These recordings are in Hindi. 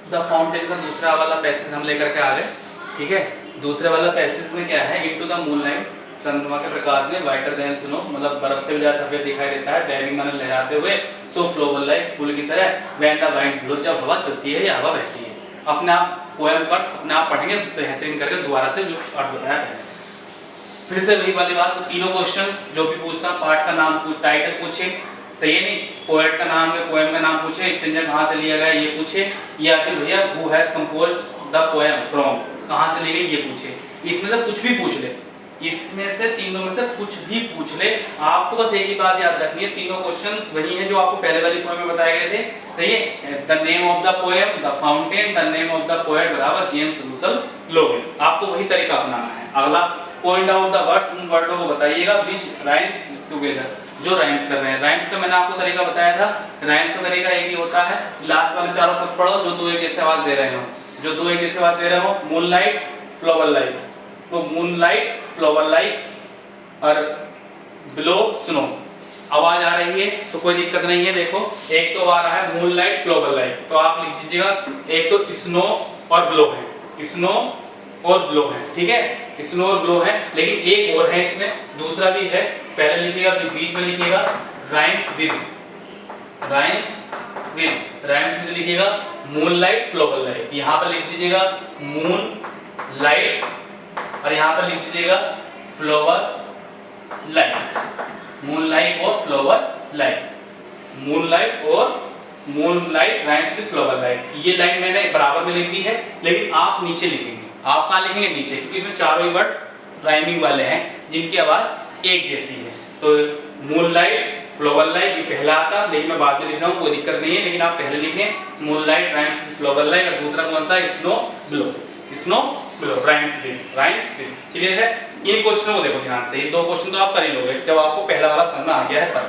द फाउंटेन का दूसरा वाला पैसेज हम लेकर के आ गए। ठीक है, दूसरे वाला पैसेज में क्या है, इनटू द मूनलाइट, चंद्रमा के प्रकाश में, वाइटर देन स्नो, मतलब बर्फ से भी ज्यादा सफेद दिखाई देता है, बेयरिंग माने लहराते हुए, सो फ्लोवर लाइक, फूल की तरह, व्हेन द वाइंड्स ब्लो, जब हवा चलती है या हवा बहती है। अपने आप पोएम पर अपने आप पढ़ेंगे बेहतरीन करके दोबारा से जो अर्थ बताया है। फिर से वही वाली बात, तो तीनों क्वेश्चंस जो भी पूछता, पार्ट का नाम पूछ, टाइटल पूछे, सही है नहीं, पोएट का नाम है, पोएम का नाम पूछे, स्टेंजा कहाँ से लिया गया ये पूछे, या फिर भैया who has composed the poem from, कहाँ से ली गई ये पूछे। इसमें से कुछ भी पूछ ले, इसमें से तीनों में से कुछ भी पूछ ले, आपको बस एक ही बात याद रखनी है, तीनों क्वेश्चंस वही हैं जो आपको पहले वाली पोएम में बताए गए थे। सही है, the name of the poem, the fountain, the name of the poet बराबर जेम्स रूसल लोवेल, आपको वही तरीका अपनाना है। अगला, पॉइंट आउट द वर्ड्स, उन वर्डों को बताइएगा विच राइम्स टुगेदर, जो राइम्स कर रहे हैं। राइम्स का मैंने आपको तरीका बताया था, राइम्स का तरीका एक ही होता है, लास्ट वाले चारों शब्द पढ़ो जो दो एक जैसे आवाज दे रहे हो, जो दो एक जैसे आवाज दे रहे हो, मूनलाइट, फ्लावर लाइट, तो मूनलाइट, फ्लावर लाइट और ब्लो स्नो, आवाज आ रही है तो कोई दिक्कत नहीं है। देखो एक तो आ रहा है मूनलाइट, फ्लावर लाइट, तो आप लिख दीजिएगा, एक तो स्नो और ब्लो है, स्नो और ब्लो है, ठीक है, स्नो और ब्लो है, लेकिन एक और है इसमें, दूसरा भी है, पहले लिखिएगा फिर बीच में लिखिएगा rhymes with, rhymes with, rhymes with लिखिएगा मूनलाइट, फ्लावर लाइट, यहाँ पर लिख दीजिएगा मून लाइट और यहाँ पर लिख दीजिएगा फ्लावर लाइट, मूनलाइट और फ्लावर लाइट, मूनलाइट और moonlight rhymes with flower light. ये लाइन मैंने बराबर में लिख दी है, लेकिन आप नीचे लिखेंगे, आप कहाँ लिखेंगे, नीचे, क्योंकि इसमें चारों ही वर्ड राइमिंग वाले हैं जिनकी आवाज एक जैसी है। तो मूनलाइट, फ्लावर लाइट ये पहला आता, लेकिन मैं बाद में लिख रहा हूँ, कोई दिक्कत नहीं है, लेकिन आप पहले लिखें moonlight rhymes with flower light, और दूसरा कौन सा, snow blow, snow blow, rhymes with, rhymes with, clear है। इन क्वेश्चनों को देखो ध्यान से, ये दो क्वेश्चन तो आप कर ही लोगे जब आपको पहला वाला समझ में आ गया है तब।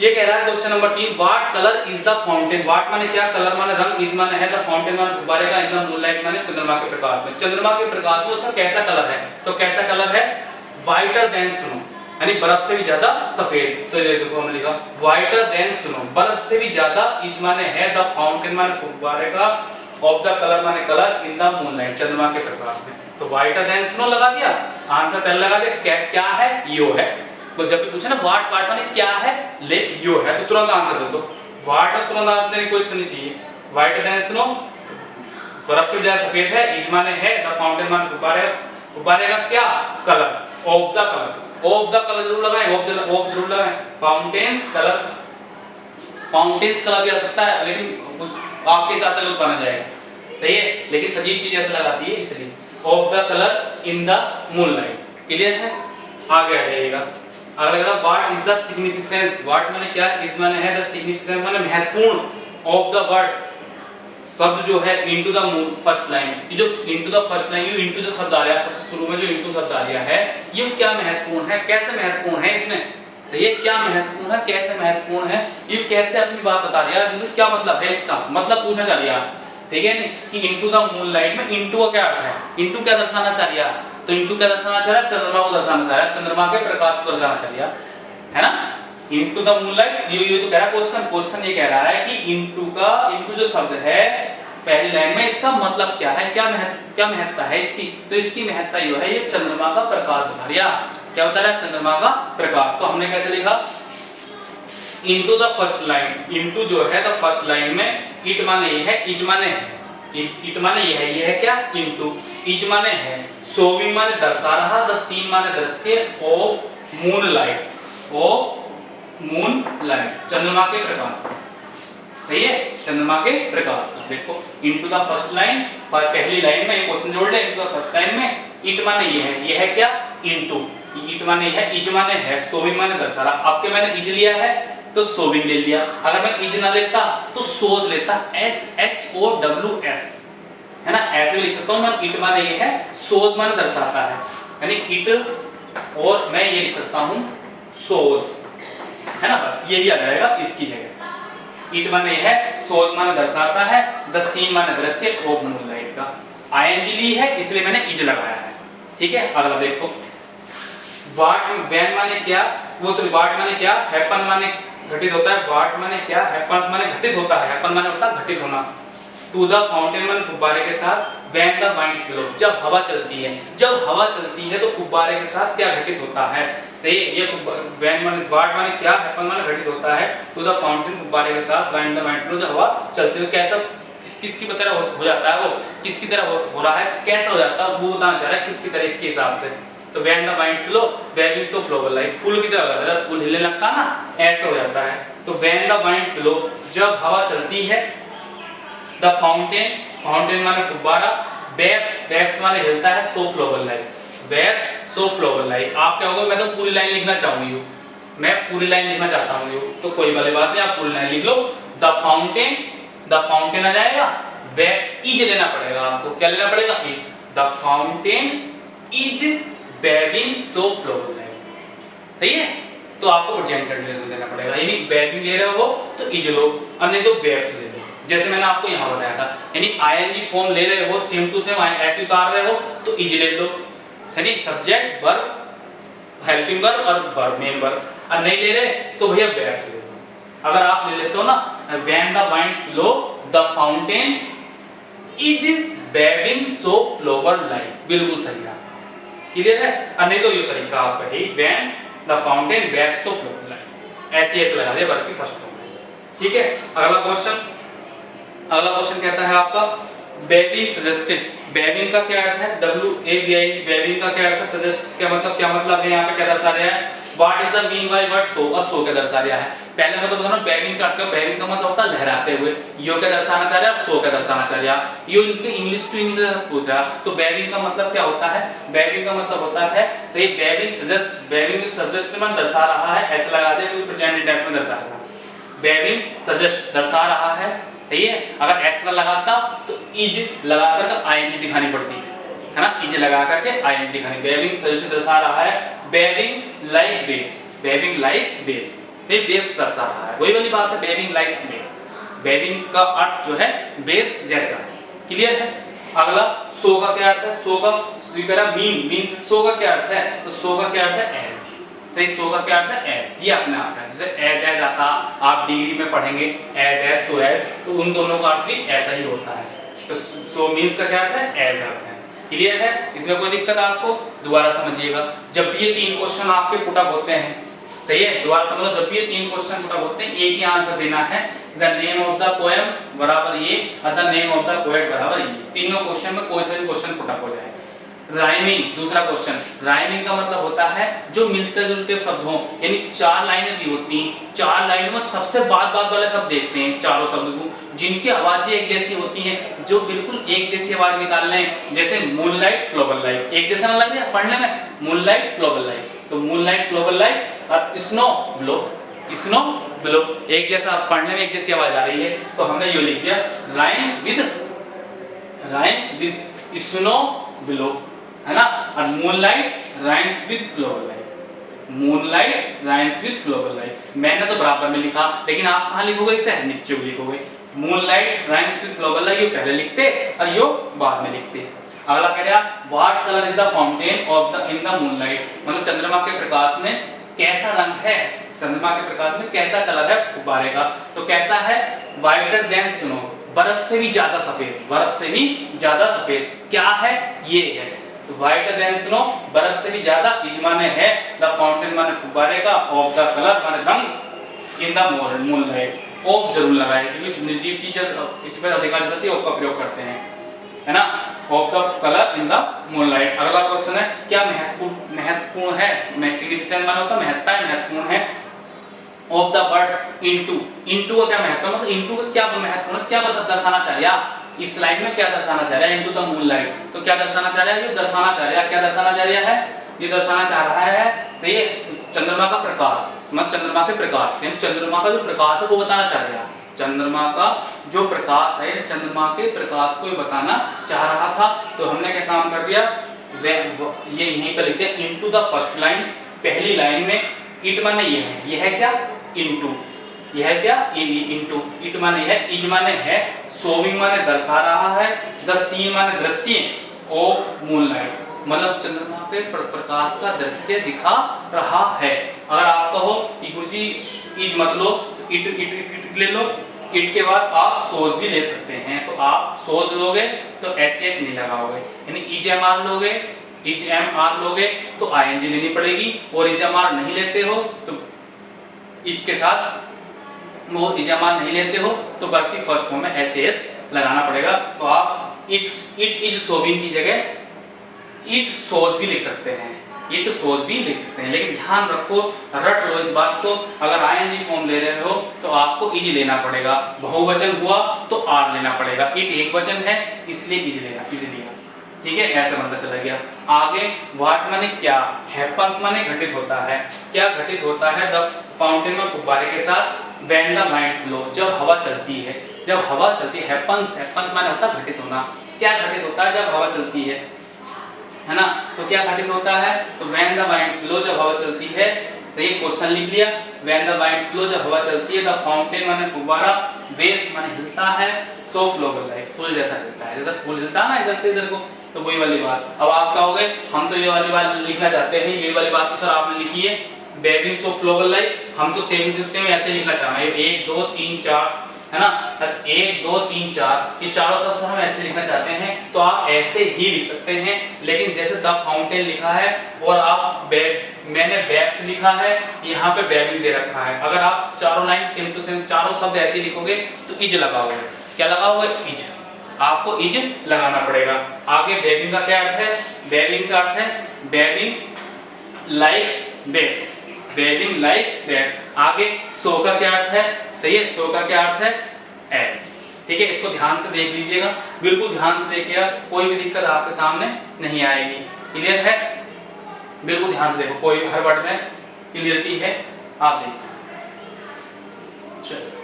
ये कह रहा है question number 3, what colour is the fountain, what माने क्या, कलर माने रंग, इज माने है, द फाउंटेन माने गुब्बारे का, इन द मूनलाइट माने चंद्रमा के प्रकाश में, चंद्रमा के प्रकाश में उसका कैसा कलर है, तो कैसा कलर है, व्हाइटर देन स्नो, यानी बर्फ से भी ज्यादा सफेद। तो ये देखो हमने लिखा व्हाइटर देन स्नो, बर्फ से भी ज्यादा, इज माने है, द फाउंटेन माने गुब्बारे का, ऑफ द कलर माने कलर, इन द मूनलाइट चंद्रमा के प्रकाश में, तो व्हाइटर देन स्नो लगा दिया, आंसर पहले लगा दिया, क्या है, यो है। तो जब भी पूछे ना व्हाट पार्ट माने क्या है, ले यो है, तो तुरंत आंसर दे दो, व्हाट में तुरंत आंसर देने की कोशिश करनी चाहिए। व्हाइटर देन स्नो, बर्फ से ज्यादा सफेद है, इज माने है, द फाउंटेन माने गुब्बारे, गुब्बारे का क्या colour, of the colour, of the colour जरूर लगाएं, ऑफ जरूर लगाएं, फाउंटेन्स कलर, फाउंटेन्स कलर भी आ सकता है, लेकिन आपके हिसाब से गलत बना जाएगा, सही है, लेकिन सजीव चीज ऐसे लगाती है इसलिए, of the colour in the moonlight, clear है। आगे आ जाइएगा, अगला कहता what is the significance, what माने क्या, इज माने है, द सिग्निफिकेंस माने महत्वपूर्ण, ऑफ द वर्ड शब्द जो है, इनटू द फर्स्ट लाइन, ये जो इनटू द फर्स्ट लाइन, ये इनटू जो शब्द आ रहा है सबसे शुरू में, जो इनटू शब्द आ रहा है, ये क्या महत्वपूर्ण है, कैसे महत्वपूर्ण है इसमें, तो ये क्या महत्वपूर्ण है, कैसे महत्वपूर्ण है, ये कैसे अपनी बात बता दिया, क्या मतलब है इसका, मतलब पूछना चाह रहा, ठीक है, कि इनटू द मूनलाइट में इनटू का क्या अर्थ है, इनटू क्या दर्शाना चाह रहा, तो इनटू क्या दर्शाना चाह रहा है, चंद्रमा को दर्शाना चाह रहा है, चंद्रमा के प्रकाश को दर्शाना चाह रहा है ना, इनटू द मूनलाइट, ये तो कह रहा है क्वेश्चन ये कह रहा है कि इनटू जो शब्द है पहली लाइन में, इसका मतलब क्या है, क्या महत्ता है इसकी, तो इसकी महत्ता ये है, ये चंद्रमा का प्रकाश बता रहा, क्या बता रहा है, चंद्रमा का प्रकाश। तो हमने कैसे लिखा, into the first line, into जो है द फर्स्ट लाइन में, इट माने ये है, इज माने है, इट माने ये है क्या, इनटू, इज माने है, शोविंग माने दर्शा रहा, द सीन माने दृश्य, ऑफ मूनलाइट, ऑफ मूनलाइट चंद्रमा के प्रकाश, सही है, चंद्रमा के प्रकाश। देखो इनटू द फर्स्ट लाइन, पहली लाइन में ये क्वेश्चन जोड़ ले, इनटू द फर्स्ट लाइन में, इट माने ये है क्या, इनटू, इट माने ये है, इज माने है, शोविंग माने दर्शा रहा, अब के मैंने इज लिया है तो शोविंग ले लिया, अगर मैं इज ना लेता तो सोज लेता, SHOWS, है ना, ऐसे लिख सकता हूं मैं, इट माने ये है, सोज माने दर्शाता है, यानी इट, और मैं ये लिख सकता हूं सोज, है ना, बस ये भी आ जाएगा इसकी जगह, इट माने ये है, सोज माने दर्शाता है, द सीन माने दृश्य, ऑफ मूनलाइट का ING ली है इसलिए मैंने इज लगाया है, ठीक है। अगला देखो, व्हाट, व्हेन माने क्या, वो सॉरी व्हाट माने क्या, हैपन माने घटित होता है, व्हाट माने क्या, हैपन्स माने घटित होता है, हैपन माने होता है घटित होना, टू द फाउंटेन माने फुब्बारे के साथ, व्हेन द वाइंड फ्लो जब हवा चलती है, जब हवा चलती है तो फुब्बारे के साथ क्या घटित होता है। तो ये व्हेन माने व्हाट माने क्या, हैपन माने घटित होता है, टू द फाउंटेन फुब्बारे के साथ, व्हेन द वाइंड फ्लो जब हवा चलती है तो कैसा किसकी तरह हो जाता है, वो किसकी तरह हो रहा है, कैसा हो जाता है वो बताना चाह रहा है, किसकी तरह इसके हिसाब से। तो when the wind flow waving so flower like फूल की तरह हो जाता है, फूल हिलने लगता है ना ऐसा हो जाता है। तो व्हेन द वाइंड फ्लो जब हवा चलती है, द फाउंटेन फाउंटेन माने फुब्बारा, वेव्स वेव्स माने हिलता है, सो फ्लोवर लाइक वेव्स सो फ्लोवर लाइक। आप क्या होगा, मैं तो पूरी लाइन लिखना चाहूंगी हूं, मैं पूरी लाइन लिखना चाहता हूं तो कोई वाली बात नहीं, आप पूरी लाइन लिख लो। द फाउंटेन आ जाएगा, वे इज लेना पड़ेगा आपको, क्या लेना पड़ेगा, is. The fountain is waving so flower like, सही है। तो आपको प्रेजेंट कंटीन्यूअस देना पड़ेगा, यानी वेविंग ले रहे हो तो इज लो, और नहीं तो वेव्स ले लो, जैसे मैंने आपको यहां बताया था। यानी आईएनजी फॉर्म ले रहे हो, सेम टू सेम ऐसे उतार रहे हो तो इज ले लो, सही। सब्जेक्ट वर्ब हेल्पिंग वर्ब और वर्ब मेन वर्ब, और नहीं ले रहे तो भैया वेव्स ले लो। अगर आप ले लेते हो ना, when the wind flow the fountain is waving so flower like, बिल्कुल सही है, क्लियर है। और नहीं तो ये तरीका आपका है, when the fountain waves so flower like, ऐसे ऐसे लगा दे वर्ब की फर्स्ट फॉर्म में, ठीक है। अगला क्वेश्चन कहता है आपका वेविंग सजेस्टेड। वेविंग का क्या अर्थ है, WAVING, वेविंग का क्या अर्थ है, सजेस्ट क्या मतलब है, यहाँ पे क्या दर्शा रहा है, what is the mean by word so, so क्या दर्शा रहा है। पहले मैं तो बता रहा हूं वेविंग का अर्थ, वेविंग का मतलब होता है लहराते हुए, यो क्या दर्शाना चाह रहा है, सो क्या दर्शाना चाह रहा है। ये उनके इंग्लिश टू इंग्लिश पूछ रहा, तो वेविंग का मतलब क्या होता है, वेविंग का मतलब होता है, तो ये वेविंग सजेस्ट में दर्शा रहा है, ऐसे लगा दे, कोई प्रेजेंट टेंस में दर्शा रहा है, वेविंग सजेस्ट दर्शा रहा है, सही है। अगर ऐसा लगाता तो इज लगा करके आईएनजी दिखानी पड़ती है ना, इज लगा करके आईएनजी दिखानी। वेविंग सजेस्ट दर्शा रहा है, waving likes waves, waving likes waves, ये वेव्स दर्शा रहा है, वही वाली बात है, वेविंग लाइक्स वेव्स। वेविंग का अर्थ जो है वेव्स जैसा, क्लियर है। अगला सो का क्या अर्थ है, सो का स्वीकारा मीन, सो का क्या अर्थ है, तो सो का क्या अर्थ है, एज, सही। सो का क्या अर्थ है, एज, ये अपने आप है, जैसे एज आता आप डिग्री में पढ़ेंगे, एज सो एज, तो उन दोनों का अर्थ भी ऐसा ही होता है। तो सो मीन्स का क्या अर्थ है, एज अर्थ है, क्लियर है। इसमें कोई दिक्कत आपको, दोबारा समझिएगा। जब भी ये 3 क्वेश्चन आपके पुट अप होते हैं, सही है, दोबारा समझो, जब भी ये 3 क्वेश्चन पुट अप होते हैं, एक ही आंसर देना है, the name of the poem बराबर ये और the name of the poet बराबर ये, तीनों क्वेश्चन में कोई सा भी क्वेश्चन पुट अप हो जाए। राइमिंग, दूसरा क्वेश्चन, राइमिंग का मतलब होता है जो मिलते जुलते शब्द हों, यानी 4 लाइनें दी होती हैं, 4 लाइनों में सबसे बाद वाले शब्द देखते हैं, चारों शब्द को, जिनकी आवाजें एक जैसी होती हैं, जो बिल्कुल एक जैसी आवाज निकाल रहे हैं, जैसे मूनलाइट फ्लोवर लाइट, एक जैसा ना लग रहा है पढ़ने में, मूनलाइट फ्लोवर लाइट, तो मूनलाइट फ्लोवर लाइट और स्नो ब्लो, स्नो ब्लो, एक जैसा पढ़ने में एक जैसी आवाज आ रही है, तो हमने ये लिख दिया राइम्स विद स्नो ब्लो, है ना। और moonlight rhymes with flower light, moonlight rhymes with flower light, मैंने तो बराबर में लिखा, लेकिन आप कहां लिखोगे, इसे नीचे लिखोगे, moonlight rhymes with flower light, ये पहले लिखते और ये बाद में लिखते। अगला कह रहा what colour is the fountain of the in the moonlight, मतलब चंद्रमा के प्रकाश में कैसा रंग है, चंद्रमा के प्रकाश में कैसा कलर है फुब्बारे का, तो कैसा है, वाइटर देन स्नो, बर्फ से भी ज्यादा सफेद, बर्फ से भी ज्यादा सफेद, क्या है, ये है, तो वाइटर देन स्नो, बर्फ से भी ज्यादा, इज माने है, द फाउंटेन माने फुब्बारे का, ऑफ द कलर माने रंग, इन द मूनलाइट, ऑफ जरूर लगाए, क्योंकि निर्जीव चीज किसी पर अधिकार जताती है ऑफ का प्रयोग करते हैं, है ना, of the colour in the moonlight. अगला क्वेश्चन है, क्या महत्वपूर्ण है, सिग्निफिकेंट माने होता है महत्ता है, महत्वपूर्ण है, ऑफ द वर्ड इनटू का क्या महत्व, मतलब इनटू का क्या महत्वपूर्ण, क्या दर्शाना चाह रहा है, इस स्लाइड में क्या दर्शाना चाह रहा है, इनटू द मूनलाइट, तो क्या दर्शाना चाह रहा है, ये दर्शाना चाह रहा है, क्या दर्शाना चाह रहा है, ये दर्शाना चाह रहा है, सही है, चंद्रमा का प्रकाश, मतलब चंद्रमा के प्रकाश से, चंद्रमा का जो प्रकाश है वो बताना चाह रहा है, चंद्रमा का जो प्रकाश है, चंद्रमा के प्रकाश को बताना चाह रहा था, तो हमने क्या काम कर दिया, ये यहीं पर लिख दिया इनटू द फर्स्ट लाइन, पहली लाइन में इट माने ये है क्या, इनटू, यह है क्या, इनटू, इट माने है, इज माने है, शोविंग माने दर्शा रहा है, द सीन माने दृश्य, ऑफ मूनलाइट मतलब चंद्रमा के प्रकाश का दृश्य दिखा रहा है। अगर आप कहो कि गुरुजी इज मत लो तो इट ले लो, इट के बाद आप सोज भी ले सकते हैं, तो आप सोज लोगे तो एस नहीं लगाओगे, यानी इज एम आर लोगे, इज एम आर लोगे तो आईएनजी लेनी पड़ेगी, और इज एम आर नहीं लेते हो तो इज के साथ वो इज एम आर नहीं लेते हो तो वर्ब की फर्स्ट फॉर्म में एस लगाना पड़ेगा। तो आप इट इज सोविंग की जगह इट सोज भी लिख सकते हैं, इट सोज भी लिख सकते हैं, लेकिन ध्यान रखो, रट लो इस बात को, अगर आईएनजी फॉर्म ले रहे हो तो आपको इज लेना पड़ेगा, बहुवचन हुआ तो आर लेना पड़ेगा, इट एक वचन है इसलिए इज लिया, ठीक है, ऐसा मतलब चला गया। आगे व्हाट माने क्या, हैपन्स माने घटित होता है, क्या घटित होता है, द फाउंटेन में फुब्बारे के साथ, व्हेन द वाइंड ब्लो, जब हवा चलती है, जब हवा चलती है, हैपन्स माने होता है घटित होना, क्या घटित होता है जब हवा चलती है ना, तो क्या घटित होता है, तो व्हेन द वाइंड ब्लो, जब हवा चलती है, तो ये क्वेश्चन लिख लिया, व्हेन द वाइंड ब्लो, जब हवा चलती है, द फाउंटेन माने फुब्बारा, वेव्स माने हिलता है, सो फ्लोबल लाइक फूल जैसा हिलता है, जैसे फूल हिलता है ना इधर से इधर को, तो वही वाली बात। अब आप कहोगे हम तो ये वाली बात लिखना चाहते हैं, ये वाली बात तो सर आपने लिखी है, बेबिंग सो फ्लोबल लाइक, हम तो सेम ऐसे लिखना चाह रहे हैं, 1 2 3 4 है ना, 1 2 3 4 ये चारों शब्द हम ऐसे लिखना चाहते हैं, तो आप ऐसे ही लिख सकते हैं, लेकिन जैसे द फाउंटेन लिखा है और आप मैंने बैग्स लिखा है, यहाँ पे बेबिंग दे रखा है, अगर आप चारों लाइन सेम टू सेम चारों शब्द ऐसे लिखोगे तो इज लगाओगे, क्या लगाओगे, इज, आपको इज लगाना पड़ेगा। आगे बेबिंग का क्या अर्थ है, बेबिंग का अर्थ है बेबिंग लाइक्स बेब्स, बेबिंग लाइक्स बेब। आगे सो का क्या अर्थ है, तो ये सो का क्या अर्थ है, एस, ठीक है, इसको ध्यान से देख लीजिएगा, बिल्कुल ध्यान से देखिएगा, कोई भी दिक्कत आपके सामने नहीं आएगी, क्लियर है, बिल्कुल ध्यान से देखो, कोई हर वर्ड में क्लियरिटी है, आप देखिए। चलो